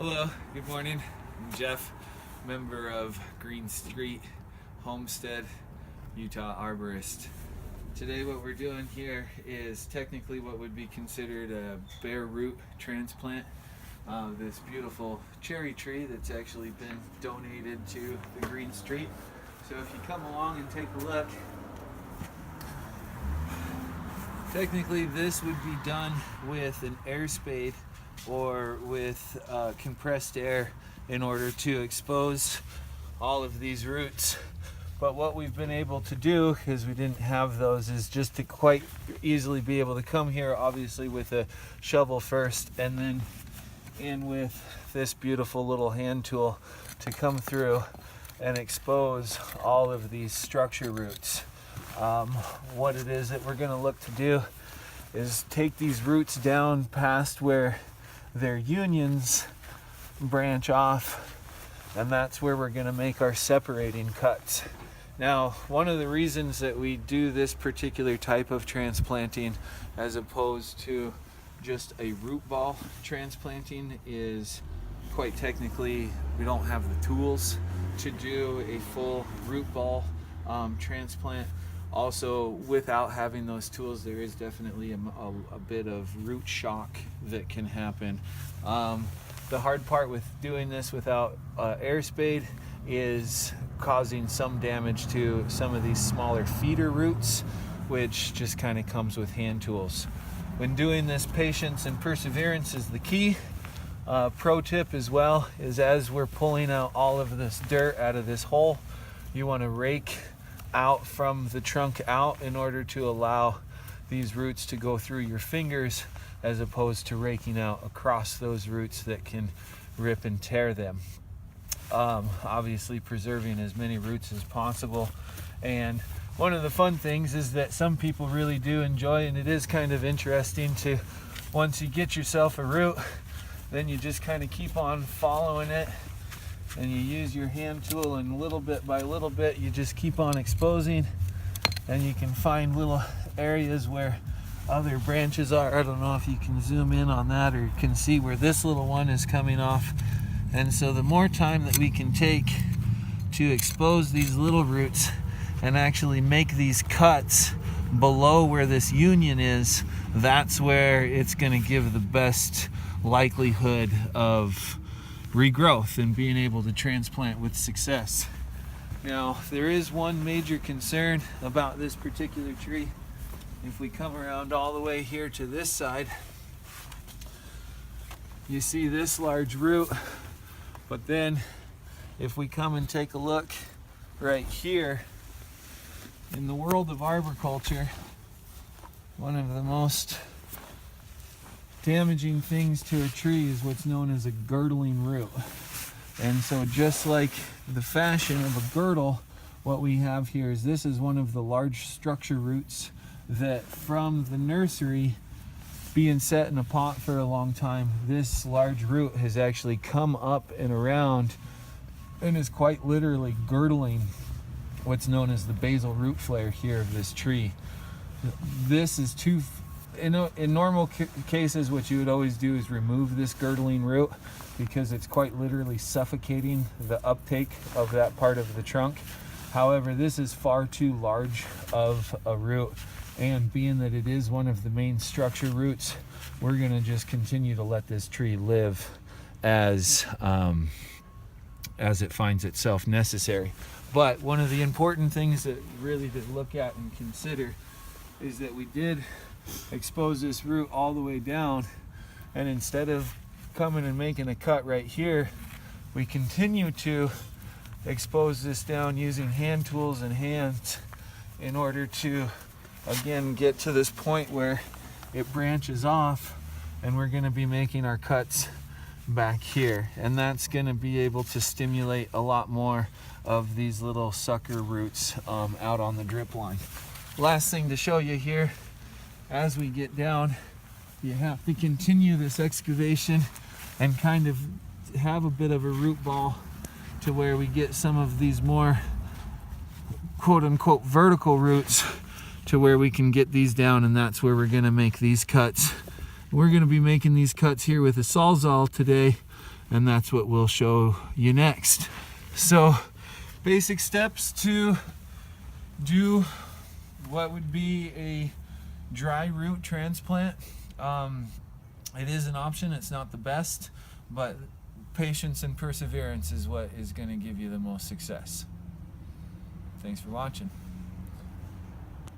Hello, good morning. I'm Jeff, member of Green Street Homestead, Utah arborist. Today what we're doing here is technically what would be considered a bare root transplant of this beautiful cherry tree that's actually been donated to the Green Street. So if you come along and take a look, technically this would be done with an air spade or with compressed air in order to expose all of these roots. But what we've been able to do, because we didn't have those, is just to quite easily be able to come here, obviously with a shovel first, and then in with this beautiful little hand tool to come through and expose all of these structure roots. What it is that we're going to look to do is take these roots down past where their unions branch off, and that's where we're going to make our separating cuts. Now, one of the reasons that we do this particular type of transplanting as opposed to just a root ball transplanting is, quite technically, we don't have the tools to do a full root ball transplant. Also, without having those tools, there is definitely a bit of root shock that can happen. The hard part with doing this without air spade is causing some damage to some of these smaller feeder roots, which just kind of comes with hand tools. When doing this, patience and perseverance is the key. Pro tip as well is, as we're pulling out all of this dirt out of this hole, you want to rake out from the trunk out in order to allow these roots to go through your fingers, as opposed to raking out across those roots that can rip and tear them. Obviously preserving as many roots as possible. And one of the fun things is that some people really do enjoy, and it is kind of interesting to, once you get yourself a root, then you just kind of keep on following it, and you use your hand tool, and little bit by little bit you just keep on exposing, and you can find little areas where other branches are. I don't know if you can zoom in on that, or you can see where this little one is coming off. And so the more time that we can take to expose these little roots and actually make these cuts below where this union is, that's where it's going to give the best likelihood of regrowth and being able to transplant with success. Now, there is one major concern about this particular tree. If we come around all the way here to this side, you see this large root, but then if we come and take a look right here, in the world of arboriculture, one of the most damaging things to a tree is what's known as a girdling root. And so just like the fashion of a girdle, what we have here is, this is one of the large structure roots that, from the nursery being set in a pot for a long time, this large root has actually come up and around and is quite literally girdling what's known as the basal root flare here of this tree. This is in normal cases, what you would always do is remove this girdling root, because it's quite literally suffocating the uptake of that part of the trunk. However, this is far too large of a root, and being that it is one of the main structure roots, we're going to just continue to let this tree live as it finds itself necessary. But one of the important things that really to look at and consider is that we did expose this root all the way down, and instead of coming and making a cut right here, we continue to expose this down using hand tools and hands in order to again get to this point where it branches off, and we're going to be making our cuts back here, and that's going to be able to stimulate a lot more of these little sucker roots out on the drip line. Last thing to show you here, as we get down, you have to continue this excavation and kind of have a bit of a root ball to where we get some of these more quote-unquote vertical roots to where we can get these down, and that's where we're going to make these cuts. We're going to be making these cuts here with a Sawzall today, and that's what we'll show you next. So basic steps to do what would be a dry root transplant. It is an option. It's not the best, but patience and perseverance is what is going to give you the most success. Thanks for watching.